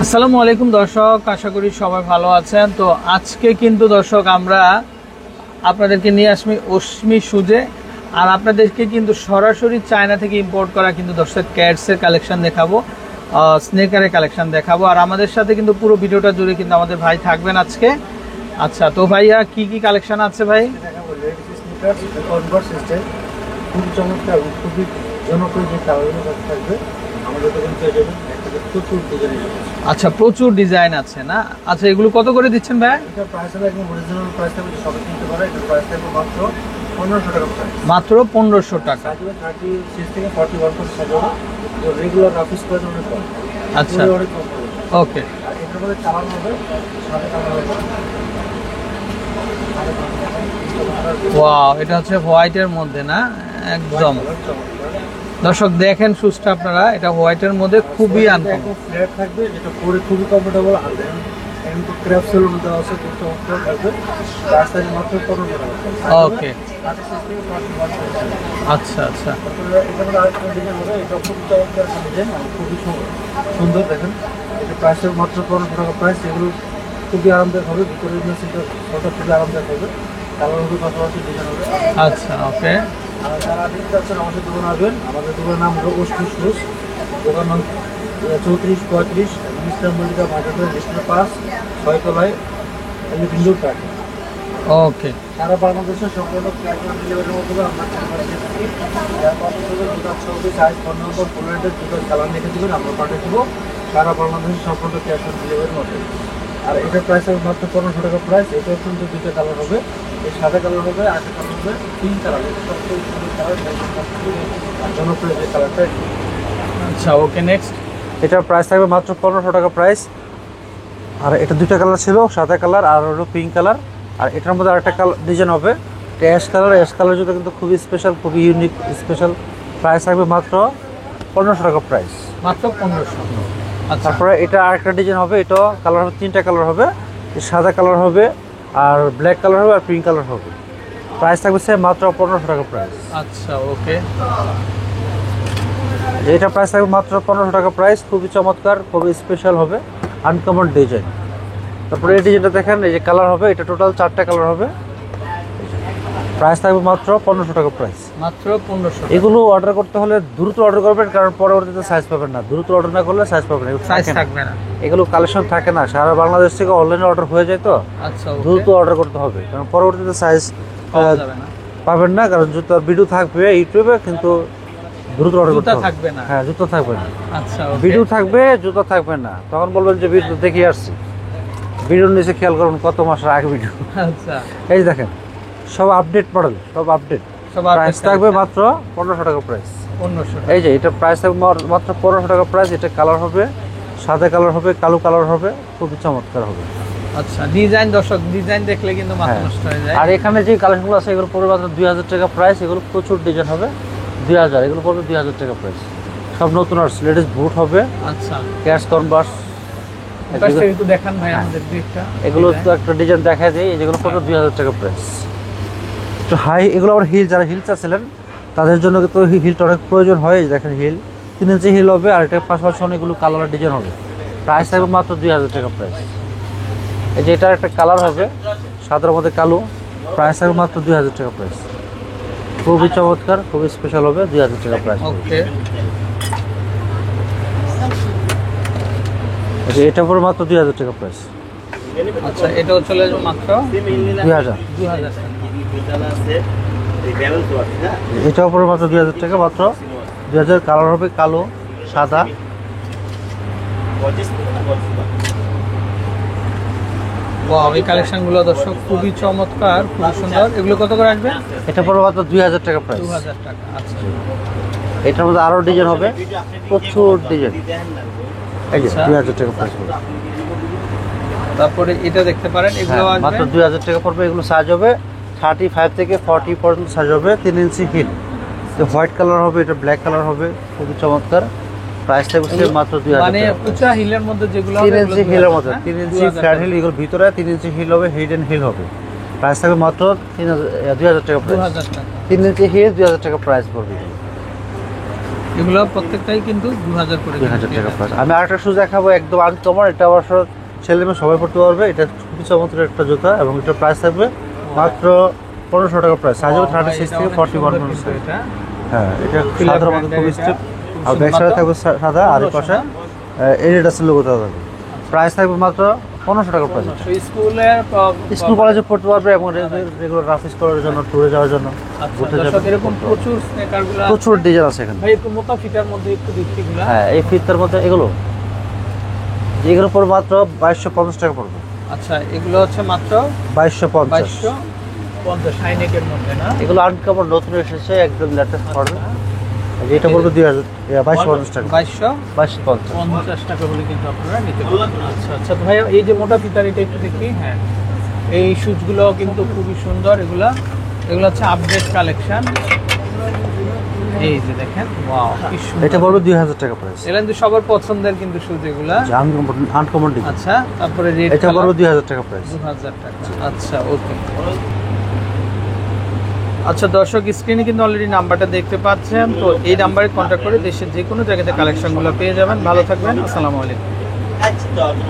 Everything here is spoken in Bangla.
আসসালামু আলাইকুম দর্শক, আশা করি সবাই ভালো আছেন। তো আজকে কিন্তু দর্শক আমরা আপনাদেরকে নিয়ে আসি অশ্মি সুজে, আর আপনাদেরকে কিন্তু সরাসরি চায়না থেকে ইম্পোর্ট করা কিন্তু দর্শক ক্যাটসের কালেকশন দেখাবো, স্নেকারের কালেকশন দেখাবো। আর আমাদের সাথে কিন্তু পুরো ভিডিওটা জুড়ে কিন্তু আমাদের ভাই থাকবেন আজকে। আচ্ছা, তো ভাইয়া কি কি কালেকশন আছে ভাই? খুবই চমৎকার, খুবই জনপ্রিয় যে কালারগুলো থাকবে আমাদের দোকান থেকে প্রচুর ডিজাইন। আচ্ছা, প্রচুর ডিজাইন আছে না? আচ্ছা, এগুলো কত করে দিচ্ছেন ভাই? এটা প্রাইস হবে একদম অরিজিনাল প্রাইস থাকবে, সবাই কিনতে পারে। এটা প্রাইস থাকবে মাত্র 1500 টাকা প্রাইস। মাত্র 1500 টাকা। 36 থেকে 41% সাইজ হবে। তো রেগুলার অফিস প্রাইস অনেক কম। আচ্ছা, অনেক কম হবে। ওকে। আর এটার মধ্যে কালার হবে, সাদা কালার হবে। ওয়াও, এটা হচ্ছে হোয়াইটের মধ্যে না? একদম দর্শক দেখেন সুজটা আপনারা, এটা হোয়াইটের মধ্যে খুবই আনকমন ফ্ল্যাট থাকবে, যেটা পরে খুবই কমফোর্টেবল। আর এন্ড ক্র্যাপ সেলুন দেওয়া আছে, খুব চমৎকার থাকবে। প্রাইস থাকবে মাত্র 1500 টাকা। ওকে, আচ্ছা আচ্ছা। এটা মধ্যে আরেকটা ডিজাইন হবে, এটা খুব চমৎকার একটা ডিজাইন, খুবই সুন্দর। দেখেন, এটা প্রাইস হবে মাত্র 1500 টাকা প্রাইস। এগুলো খুবই আরামদায়ক হবে, ভিতরে মেশিনটা খুবই আরামদায়ক হবে। কালার হবে, পাশাপাশি ডিজাইন হবে। আচ্ছা, ওকে। আর যারা দেখতে চাচ্ছেন আমাদের দোকানে আসবেন। আমাদের দোকানের নাম হলো অশ্মি সুজ। দোকান নাম 3435 মিস্টার মল্লিকা মার্কেটের রেস্টুরেন্ট 5 6 তলায় বিন্দু ট্রাক। ওকে, সারা বাংলাদেশের সম্পূর্ণ ক্যাশ অন ডেলিভারির মাধ্যমে আমরা যারা পছন্দ করবেন জুতার ছবি, সাইজ, ফোন নম্বর, ফুলের জুতার কালার লিখে দেবেন, আমরা পাঠিয়ে দেবো সারা বাংলাদেশের সম্পূর্ণ ক্যাশ অন ডেলিভারির মাধ্যমে। আর এটার প্রাইস হবে মাত্র 1500 টাকা প্রাইস। এটাও কিন্তু দুটো কালার হবে, এই সাদা কালার হবে, আরেকটা কালার হবে পিঙ্ক কালার। এটা সবচেয়ে সুন্দর কালার, জনপ্রিয় যে কালারটা। আচ্ছা, ওকে। নেক্সট, এটার প্রাইস থাকবে মাত্র 1500 টাকা প্রাইস। আর এটা দুইটা কালার ছিল, সাদা কালার আর হলো পিঙ্ক কালার। আর এটার মধ্যে আরেকটা কালার ডিজাইন হবে, এটা অ্যাশ কালার। অ্যাশ কালার যেটা কিন্তু খুবই স্পেশাল, খুবই ইউনিক স্পেশাল। প্রাইস থাকবে মাত্র 1500 টাকা প্রাইস। মাত্র 1500। আচ্ছা, তারপরে এটা আরেকটা ডিজাইন হবে, এটা কালার হবে, তিনটা কালার হবে। সাদা কালার হবে, আর ব্ল্যাক কালার হবে, আর পিঙ্ক কালার হবে। প্রাইস থাকবে সে মাত্র 1500 টাকা প্রাইস। আচ্ছা, ওকে। এটা প্রাইস থাকবে মাত্র 1500 টাকা প্রাইস। খুবই চমৎকার, খুবই স্পেশাল হবে, আনকমন ডিজাইন। তারপরে এই ডিজাইনটা দেখেন, এই যে কালার হবে, এটা টোটাল 4টা কালার হবে। প্রাইস থাকবে মাত্র 1500 টাকা প্রাইস। মাত্র 1500। এগুলো অর্ডার করতে হলে দ্রুত অর্ডার করবেন, কারণ পরবর্তীতে সাইজ পাবেন না। দ্রুত অর্ডার না করলে সাইজ পাবেন না, সাইজ থাকবে না। এগুলো কালেকশন থাকে না, সারা বাংলাদেশ থেকে অনলাইনে অর্ডার হয়ে যায়। তো আচ্ছা, দ্রুত অর্ডার করতে হবে, কারণ পরবর্তীতে সাইজ পাওয়া যাবে না। পাবেন না, কারণ জুতার ভিডিও থাকবে ইউটিউবে, কিন্তু দ্রুত অর্ডার করতে হবে। থাকবে না। হ্যাঁ, জুতো থাকবে না। আচ্ছা, ভিডিও থাকবে, জুতো থাকবে না। তখন বলবেন যে ভিডিও দেখে আসছি। ভিডিওর নিচে খেয়াল করুন কত মাসের আগে ভিডিও। আচ্ছা, এই দেখেন, সব আপডেট মডেল, সব আপডেট। প্রাইস থাকবে মাত্র 1500 টাকা প্রাইস। 1500। এই যে এটা প্রাইস থাকবে মাত্র 1500 টাকা প্রাইস। এটা কালার হবে, সাদা কালার হবে, কালো কালার হবে, খুবই চমৎকার হবে। আচ্ছা, ডিজাইন দর্শক, ডিজাইন দেখলে কিন্তু মাথা নষ্ট হয়ে যায়। আর এখানে যে কালেকশনগুলো আছে এগুলো পড়বে মাত্র 2000 টাকা প্রাইস। এগুলো প্রচুর ডিজাইন হবে, 2000। এগুলো পড়বে 2000 টাকা প্রাইস। সব নতুন আর লেডিস বুট হবে। আচ্ছা, ক্যাশ কনভার্স। একটু দেখান ভাই আমাদের দিকটা। এগুলো তো একটা ডিজাইন দেখা যায়, যেগুলো পড়বে 2000 টাকা প্রাইস। একটু হাই, এগুলো আবার হিল, যারা হিল চাচ্ছিলেন তাদের জন্য কিন্তু হিলটা অনেক প্রয়োজন হয়। দেখেন হিল 3 ইঞ্চি হিল হবে, আর এটা পাশাপাশি অনেকগুলো কালার ডিজাইন হবে। প্রাইস থাকবে মাত্র 2000 টাকা প্রাইস। এই যে এটা একটা কালার হবে, সাদার মধ্যে কালো। প্রাইস থাকবে মাত্র 2000 টাকা প্রাইস। খুবই চমৎকার, খুবই স্পেশাল হবে, 2000 টাকা প্রাইস। ওকে, এটা পড়বে মাত্র 2000 টাকা প্রাইস। আচ্ছা, এটাও চলে যাবে মাত্র 2000। 2000 টাকা। এটাও পড়বে মাত্র 2000 টাকা, মাত্র 2000। কালার হবে কালো, সাদা। ওয়াও, এই কালেকশনগুলো দর্শক খুবই চমৎকার, খুবই সুন্দর। এগুলো কত করে আসবে? এটা পড়বে মাত্র 2000 টাকা প্রাইস। 2000 টাকা। আচ্ছা, এটার মধ্যে আরো ডিজাইন হবে, প্রচুর ডিজাইন। এই যে 2000 টাকা প্রাইস পড়বে। তারপরে এটা দেখতে পারেন, এগুলো আসবে মাত্র 2000 টাকা পড়বে। এগুলো সাইজ হবে 35 থেকে 40 পর্যন্ত সাইজ হবে, 3 ইঞ্চি হিল। তো হোয়াইট কালার হবে, এটা ব্ল্যাক কালার হবে, খুবই চমৎকার। প্রাইস থাকবে মাত্র 2000 মানে টাকা। উঁচা হিলের মধ্যে যেগুলো 3 ইঞ্চি হিলের মধ্যে, 3 ইঞ্চি ফ্ল্যাট হিল। এগুলো ভিতরে 3 ইঞ্চি হিল হবে, হিডেন হিল হবে। প্রাইস থাকবে মাত্র 2000 টাকা প্রাইস। 2000 টাকা। 3 ইঞ্চি হিল 2000 টাকা প্রাইস পড়বে। এগুলো প্রত্যেকটাই কিন্তু 2000 করে 2000 টাকা প্রাইস। আমি আরেকটা শু দেখাবো একদম আনকমন, এটা অবশ্য ছেলে মেয়ে সবাই পড়তে পারবে। এটা খুবই চমৎকার একটা জুতা এবং এটার প্রাইস থাকবে মাত্র 1500 টাকা প্রাইস। সাইজ হবে 36 থেকে 41 পর্যন্ত। হ্যাঁ, এটা সাধারণ মতো খুব স্টেপ, আর ব্যাক সাইডে থাকবে সাদা, আর এই পাশে এডিডাসের লোগো দেওয়া থাকবে। প্রাইস থাকবে মাত্র 1500 টাকা প্রাইস। স্কুল কলেজে পড়তে পারবে এবং রেগুলার রাফিস করার জন্য, ট্যুরে যাওয়ার জন্য, ঘুরতে যাবে। এরকম প্রচুর স্নেকারগুলো, প্রচুর ডিজাইন আছে এখানে। ভাই একটু মোটা ফিটার মধ্যে একটু দেখছিগুলো। হ্যাঁ, এই ফিতার মধ্যে এগুলো পড়বে মাত্র 2250 টাকা পড়বে। আচ্ছা, এগুলো হচ্ছে মাত্র 2250। 2250 হাইনেকের মধ্যে না? এগুলো আনকমন নতুন এসেছে, একদম লেটেস্ট মডেল। এটা পড়বে 2250 টাকা। 2250 টাকা বলে কিন্তু আপনারা নিতে পারবেন। আচ্ছা আচ্ছা, তো ভাই এই যে মোটা ফিতার, এটা একটু দেখি। হ্যাঁ, এই শুজগুলো কিন্তু খুবই সুন্দর। এগুলো হচ্ছে আপডেট কালেকশন। এই যে দেখেন, ওয়াও কি সুন্দর। এটা পড়বে 2000 টাকা প্রাইস। এগুলো কিন্তু সবার পছন্দের কিন্তু শুজ এগুলা। Uncommon design. আচ্ছা, তারপরে রেড এটা পড়বে 2000 টাকা প্রাইস। 2000 টাকা। আচ্ছা, ওকে। আচ্ছা দর্শক, স্ক্রিনে কিন্তু অলরেডি নাম্বারটা দেখতে পাচ্ছেন, তো এই নাম্বারে কন্ট্যাক্ট করে দেশের যে কোনো জায়গাতে কালেকশনগুলো পেয়ে যাবেন। ভালো থাকবেন, আসসালামু আলাইকুম।